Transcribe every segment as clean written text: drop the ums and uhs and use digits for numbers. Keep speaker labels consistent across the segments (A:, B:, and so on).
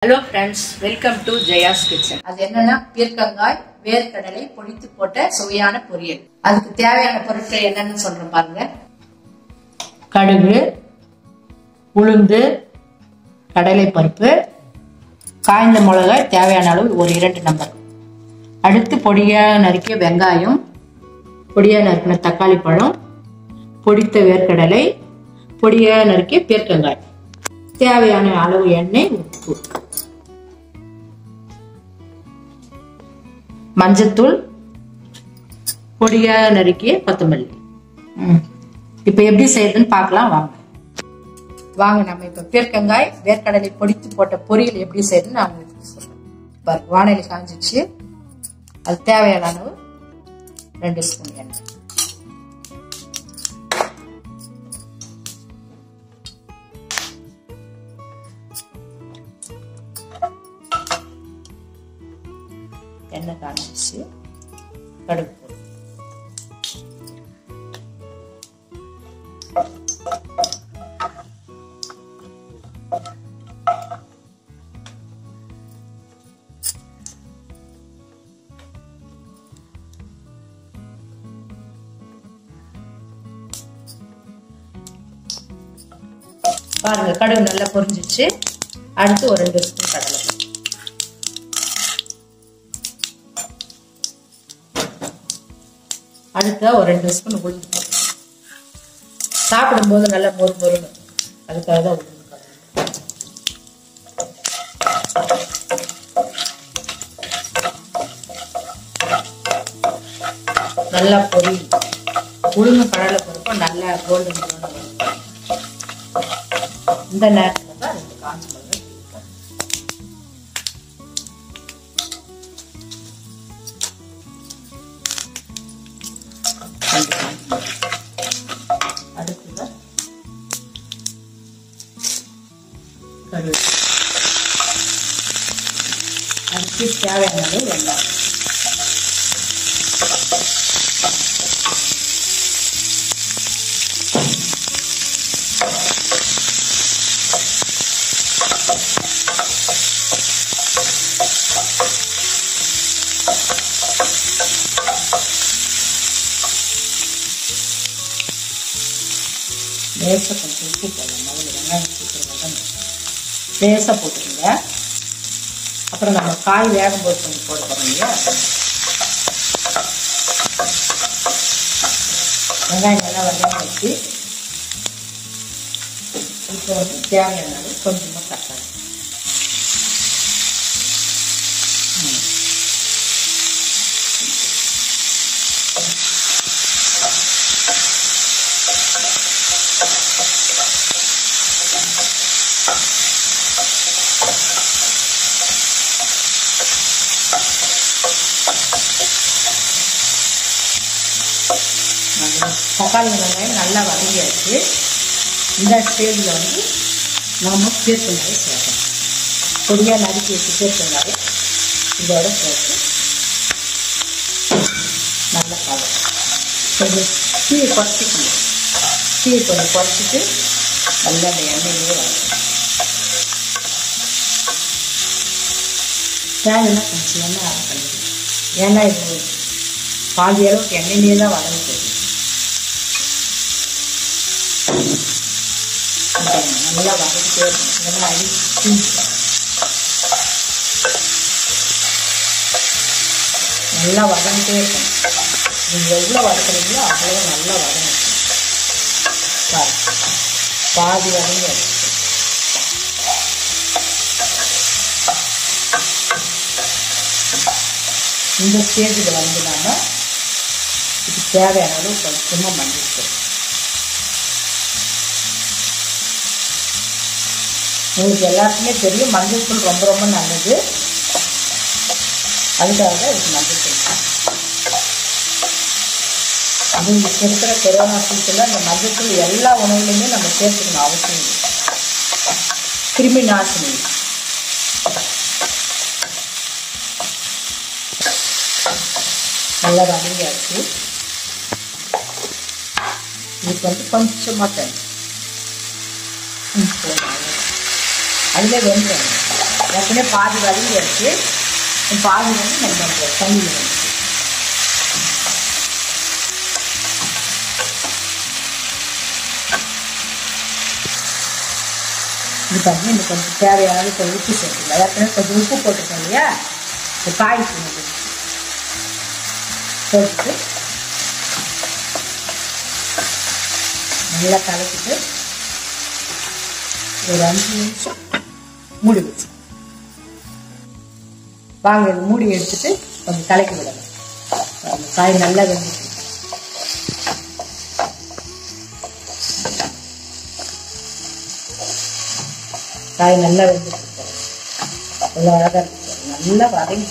A: Hello friends, welcome to Jaya's Kitchen. அது என்னன்னா பீர்க்கங்காய் வேர்க்கடலை பொடித்து போட்ட சுவையான பொரியல். அதுக்கு தேவையான பொருட்கள் என்னன்னு சொல்றேன் பாருங்க. கடுகு, உளுந்து, கடலை பருப்பு, காய்ந்த மிளகாய் தேவையான அளவு ஒரு 2 நம்பர். அடுத்து பொடியா நறுக்கிய வெங்காயம், பொடியா நறுக்கின தக்காளி பழம், பொடித்த வேர்க்கடலை, பொடியா நறுக்கிய பீர்க்கங்காய், தேவையான அளவு எண்ணெய், உப்பு, மஞ்சத்தூள், பொடியா நறுக்கிய கொத்தமல்லி. இப்ப எப்படி செய்யறதுன்னு பார்க்கலாம் வாங்க. நம்ம இப்ப பீர்க்கங்காய் வேர்க்கடலை பொடித்து போட்ட பொரியல் எப்படி செய்யறதுன்னு நான் உங்களுக்கு சொல்றேன். வாணலி காஞ்சிச்சு, அது தேவையான அளவு 2 ஸ்பூன் எண்ணெய், எண்ணெய் காஞ்சிச்சு, கடுகு போடு, பாருங்க கடுகு நல்லா பொரிஞ்சிச்சு. அடுத்து ஒரு 2 ஸ்பூன் கடலை, அடுத்த ஒரு 2 ஸ்பூன் உளுந்து. சாப்பிடும் போது நல்லா மொறு மொறுன்னு, அதுக்காக தான் உளுந்து. நல்லா பொரி, உளுந்து கடலை பருப்பும் நல்லா கோல்டன் ப்ரௌன். இந்த நேரத்தில் தான் 2 காஞ்ச மிளகாய், அடுத்ததான் கடுகு, அடுத்து தேவையான அளவு வெங்காயம், லேசாக கொஞ்சம் உப்பு போடலாம். முதல்ல வெங்காயம் சீக்கிரம் லேசாக போட்டுருங்க. அப்புறம் நம்ம காய் வேகும் போது கொஞ்சம் போட போகிறோம் இல்லையா, வெங்காயம் நல்லா வெங்காயம் வச்சு இப்போ வந்து தேவையான அளவு கொஞ்சமாக தக்காளி, தக்காளி வெங்காயம் நல்லா வதங்கியாச்சு. இந்த ஸ்டேஜில் வந்து நாம் பீர்க்கங்காயை சேர்க்கணும். பொடியாக நறுக்கி வச்சு பீர்க்கங்காயை இதோட சேர்த்து நல்லா கலரும். கொஞ்சம் தீயை குறைச்சிக்கணும். தீயை கொஞ்சம் குறைச்சிட்டு நல்லா அந்த எண்ணெயிலே வளர்க்கணும். தேவைன்னா கொஞ்சம் எண்ணெய் ஆட் பண்ணிக்கணும். ஏன்னா இது பாதி அளவுக்கு எண்ணெயிலே தான் வதங்கிட்டு நல்லா வதக்கிட்டே இருக்கணும். இதெல்லாம் அடிச்சு நல்லா வதங்கிட்டே இருக்கணும். நீங்கள் எவ்வளோ வதக்குறீங்களோ அவ்வளோ நல்லா வதங்கணும். பாதி வதங்கி வச்சு இந்த ஸ்டேஜில் வந்து நம்ம இதுக்கு தேவையான அளவு கொஞ்சமாக மஞ்சள். உங்களுக்கு எல்லாருக்குமே தெரியும் மஞ்சள் தூள் ரொம்ப ரொம்ப நல்லது. அதுக்காக தான் இதுக்கு மஞ்சள் தூள். அது இப்போ இருக்கிற கொரோனா சீசனில் இந்த மஞ்சள் தூள் எல்லா உணவுலையுமே நம்ம சேர்த்துக்கணும், அவசியம் இல்லை. கிருமி நாசினி. நல்லா வதங்கியாச்சு. இதுக்கு வந்து கொஞ்சமாக தண்ணி, அதில் வெந்தயம் ஏற்கனவே பாதி வதங்கிடுச்சு. பாதி வந்து நம்ம தண்ணியில் வந்து இது பண்ணி இந்த கொஞ்சம் தேவையான உப்பு சேர்த்துக்கலாம். ஏற்கனவே கொஞ்சம் உப்பு போட்டுருக்கோம் இல்லையா, இந்த காய் போட்டுட்டு நல்லா கலக்கிட்டு ஒரு 5 நிமிஷம் மூடி வச்சு வாங்க. இது மூடி எடுத்துட்டு கொஞ்சம் கலக்கி விடணும். காய் நல்லா வெந்துச்சு. காய் நல்லா வெந்துட்டு அவ்வளோ அழகாக இருக்கு. நல்லா வதங்கி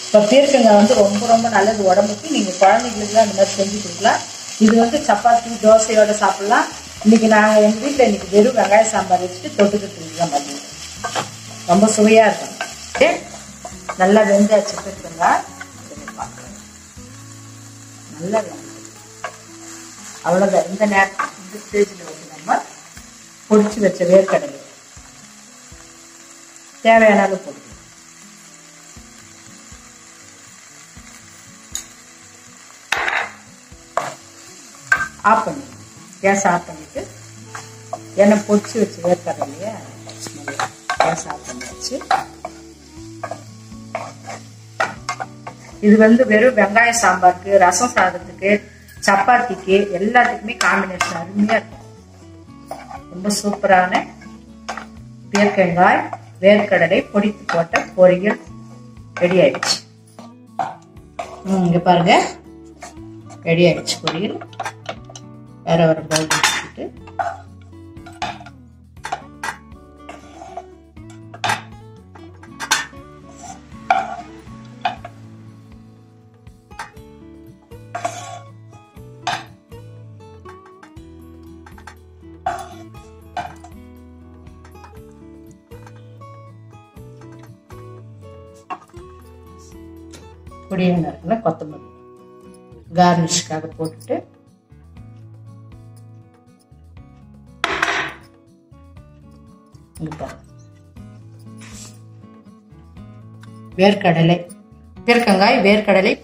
A: இப்போ பீர்க்கங்காய் வந்து ரொம்ப ரொம்ப நல்லது உடம்புக்கு. நீங்கள் குழந்தைங்களுக்குலாம் அந்த மாதிரி செஞ்சு கொடுக்கலாம். இது வந்து சப்பாத்தி தோசையோட சாப்பிடலாம். இன்னைக்கு நாங்கள் எங்கள் வீட்டில் இன்னைக்கு வெறும் வெங்காய சாம்பார் வச்சுட்டு தொட்டுக்கிட்டு தான் மதியம். ரொம்ப சுவையாக இருக்கும். நல்லா வெந்தாச்சு பீர்க்கங்காய். நல்லா வெந்து அவ்வளோதான். இந்த நேரத்தில் இந்த ஸ்டேஜில் வந்து நம்ம பொடிச்சு வச்ச வேர்க்கடலை தேவையான அளவு போட்டு ஆஃப் பண்ணி கேஸ் ஆஃப் பண்ணிட்டு எண்ணெய் பொடிச்சு வச்சு வேர்க்கடலையே கேஸ் ஆஃப் பண்ணி வச்சு இது வந்து வெறும் வெங்காய சாம்பாருக்கு, ரசம் சாதத்துக்கு, சப்பாத்திக்கு எல்லாத்துக்குமே காம்பினேஷன் அருமையா இருக்கும். ரொம்ப சூப்பரான பீர்க்கங்காய் வேர்க்கடலை பொடித்து போட்ட பொரியல் ரெடி ஆயிடுச்சு. இங்க பாருங்க, ரெடி ஆயிடுச்சு பொரியல். வேற ஒரு பவுல் வச்சுக்கிட்டு பொடியாக இருக்குல்ல கொத்தமல்லி கார்னிஷ்காக போட்டுட்டு வேர்க்கடலை பீர்க்கங்காய் வேர்க்கடலை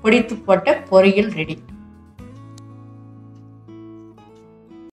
A: பொடித்து போட்ட பொரியல் ரெடி.